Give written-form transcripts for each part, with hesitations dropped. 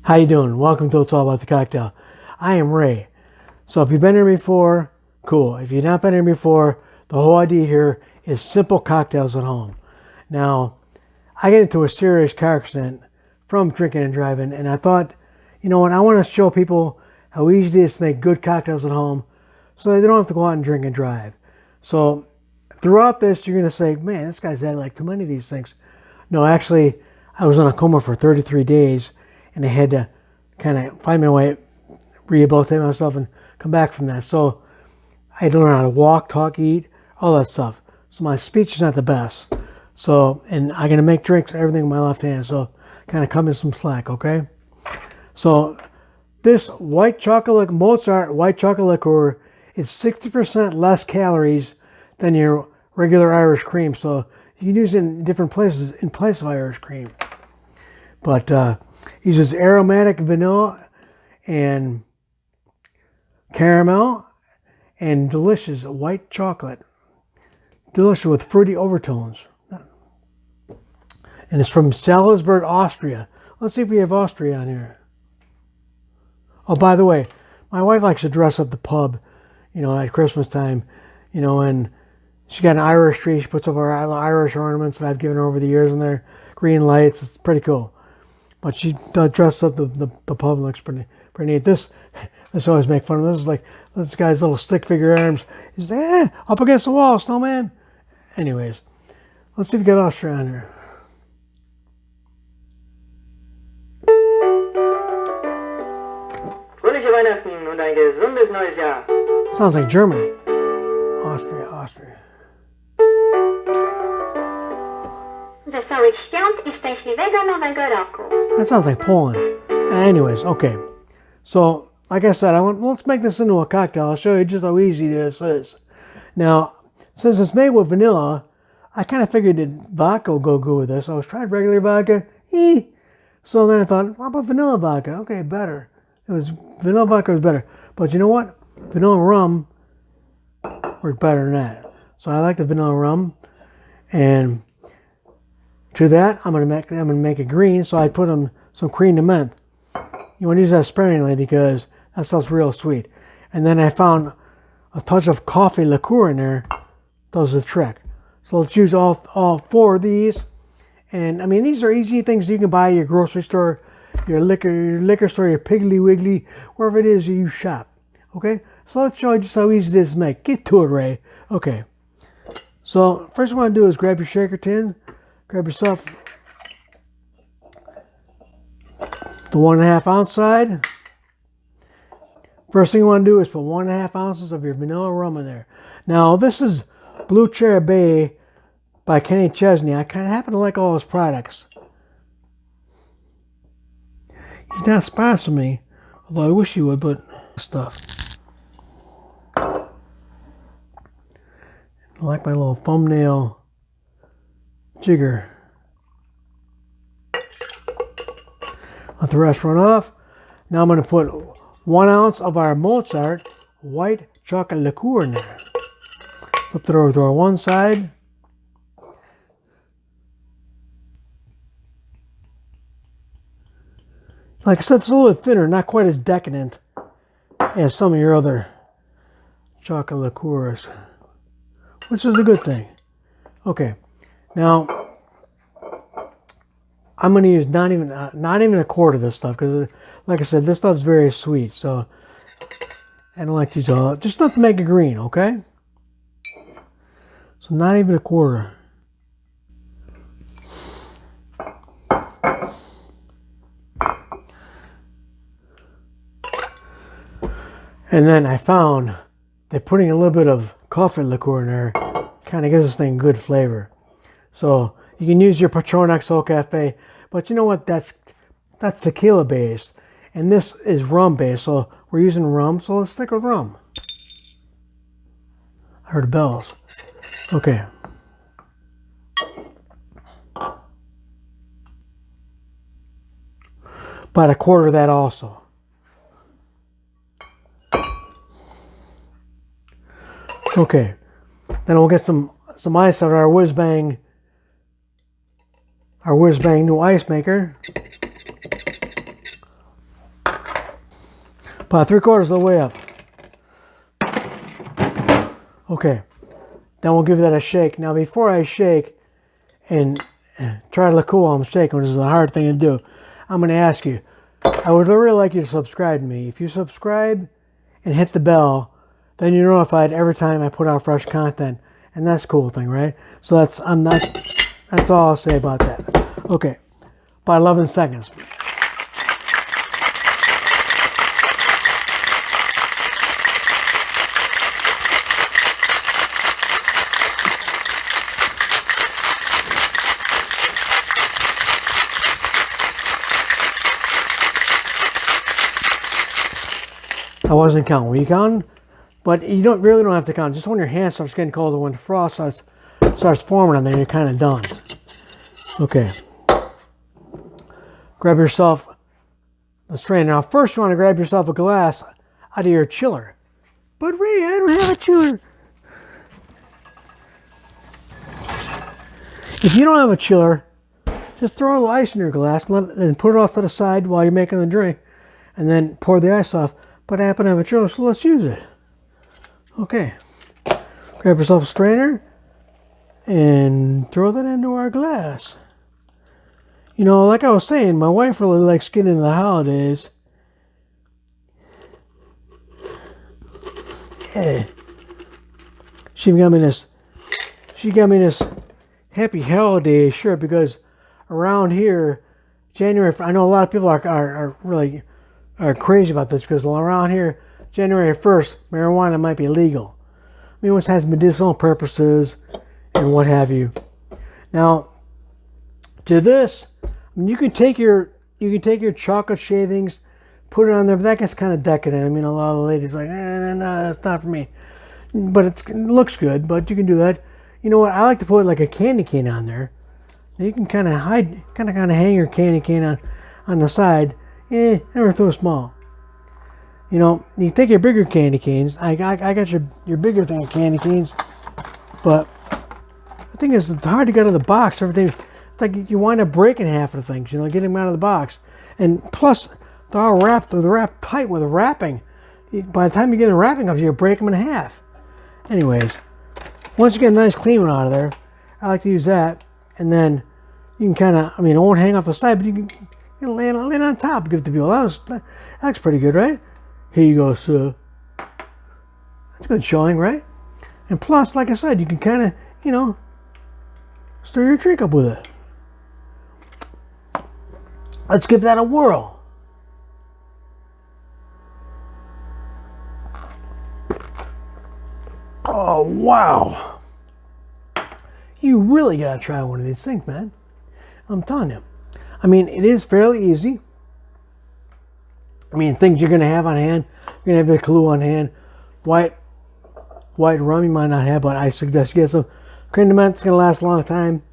How you doing? Welcome to It's All About the Cocktail. I am Ray. So if you've been here before, cool. If you've not been here before, the whole idea here is simple cocktails at home. Now, I get into a serious car accident from drinking and driving, and I thought, you know what, I want to show people how easy it is to make good cocktails at home so that they don't have to go out and drink and drive. So throughout this, you're going to say, man, this guy's had like too many of these things. No, actually, I was in a coma for 33 days, and I had to kind of find my way, rehabilitate myself, and come back from that. So I had to learn how to walk, talk, eat, all that stuff. So my speech is not the best. So, and I'm going to make drinks, everything with my left hand. So kind of come in some slack, okay? So this white chocolate, Mozart White Chocolate liqueur is 60% less calories than your regular Irish cream. So you can use it in different places in place of Irish cream. But uses aromatic vanilla and caramel and delicious white chocolate. Delicious with fruity overtones. And it's from Salzburg, Austria. Let's see if we have Austria on here. Oh, by the way, my wife likes to dress up the pub, you know, at Christmas time, you know, and she got an Irish tree. She puts up our Irish ornaments that I've given her over the years, and they're green lights. It's pretty cool. But she does dress up the pub. Looks pretty neat. This always make fun of. This is like this guy's little stick figure arms. He's up against the wall, snowman. Anyways, let's see if we got Austria on here. Fröhliche Weihnachten und ein gesundes neues Jahr. Sounds like Germany. Austria. Wesołych świąt I szczęśliwego nowego roku. That sounds like Poland. Anyways, okay. So, like I said, let's make this into a cocktail. I'll show you just how easy this is. Now, since it's made with vanilla, I kind of figured that vodka would go good with this. I was trying regular vodka. So then I thought, how about vanilla vodka? Okay, better. Vanilla vodka was better. But you know what? Vanilla rum worked better than that. So I like the vanilla rum. And to that, I'm gonna make it green. So I put some Creme De Menthe. You want to use that sparingly because that stuff's real sweet. And then I found a touch of coffee liqueur in there. Does the trick. So let's use all four of these. And I mean, these are easy things you can buy at your grocery store, your liquor store, your Piggly Wiggly, wherever it is you shop. Okay? So let's show you just how easy it is to make. Get to it, Ray. Okay. So first what I want to do is grab your shaker tin. Grab yourself the 1.5 ounce side. First thing you want to do is put 1.5 ounces of your vanilla rum in there. Now this is Blue Cherry Bay by Kenny Chesney. I kind of happen to like all his products. He's not sponsoring me, although I wish he would, but stuff. I like my little thumbnail jigger. Let the rest run off. Now I'm going to put 1 ounce of our Mozart White Chocolate liqueur in there. Flip it over to our one side. Like I said, it's a little bit thinner, not quite as decadent as some of your other chocolate liqueurs, which is a good thing. Okay, now I'm going to use not even a quart of this stuff because, like I said, this stuff's very sweet. So I don't like to use all, just enough to make it green. Okay, so not even a quarter. And then I found that putting a little bit of coffee liqueur in there kind of gives this thing good flavor. So you can use your Patron XO Cafe, but you know what? That's tequila based, and this is rum based. So we're using rum, so let's stick with rum. I heard bells. Okay. About a quarter of that also. Okay, then we'll get some ice out of our Whiz Bang new ice maker. About 3/4 of the way up. Okay. Then we'll give that a shake. Now, before I shake and try to look cool while I'm shaking, which is a hard thing to do, I'm going to ask you, I would really like you to subscribe to me. If you subscribe and hit the bell, then you're notified every time I put out fresh content. And that's a cool thing, right? So that's all I'll say about that. Okay. About 11 seconds. I wasn't counting. Were you counting? But you really don't have to count. Just when your hand starts getting colder, when the frost starts forming on there, you're kind of done. Okay. Grab yourself a strainer. Now, first you want to grab yourself a glass out of your chiller. But Ray, I don't have a chiller. If you don't have a chiller, just throw a little ice in your glass and put it off to the side while you're making the drink, and then pour the ice off. But I happen to have a chiller, so let's use it. Okay. Grab yourself a strainer and throw that into our glass. You know, like I was saying, my wife really likes getting into the holidays. Yeah. She got me this happy holiday shirt because around here, January, I know a lot of people are really crazy about this because around here, January 1st, marijuana might be legal. I mean, it has medicinal purposes and what have you. Now, to this, I mean, you can take your chocolate shavings, put it on there, but that gets kind of decadent. I mean, a lot of the ladies are like, no, that's not for me. But it looks good, but you can do that. You know what? I like to put like a candy cane on there. You can kind of hang your candy cane on the side. Never throw small. You know, you take your bigger candy canes. I got your bigger thing of candy canes, but the thing is, it's hard to get out of the box. Everything, it's like you wind up breaking half of the things. You know, getting them out of the box, and plus they're all wrapped. They're wrapped tight with the wrapping. By the time you get the wrapping off, you break them in half. Anyways, once you get a nice clean one out of there, I like to use that, and then you can kind of, I mean, it won't hang off the side, but you can lay it on top and give it to people. That looks pretty good, right? Here you go, sir. That's good showing, right? And plus, like I said, you can kind of, you know, stir your drink up with it. Let's give that a whirl. Oh, wow. You really got to try one of these things, man. I'm telling you. I mean, it is fairly easy. I mean, things you're going to have on hand. You're going to have your Kahlua on hand. White rum you might not have, but I suggest you get some. Creme De Menthe is going to last a long time.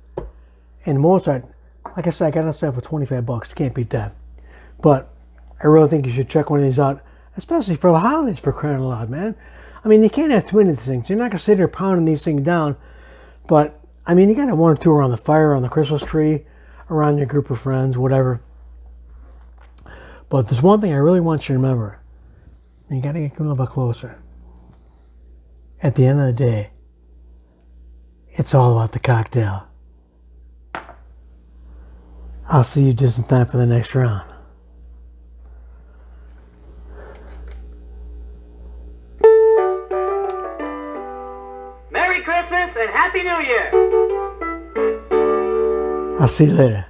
And Mozart, like I said, I got it set for $25. You can't beat that. But I really think you should check one of these out, especially for the holidays, for crying out loud, man. I mean, you can't have too many of these things. You're not going to sit here pounding these things down. But, I mean, you got to have one or two around the fire, on the Christmas tree, around your group of friends, whatever. But there's one thing I really want you to remember. You got to get a little bit closer. At the end of the day, it's all about the cocktail. I'll see you just in time for the next round. Merry Christmas and Happy New Year! I'll see you later.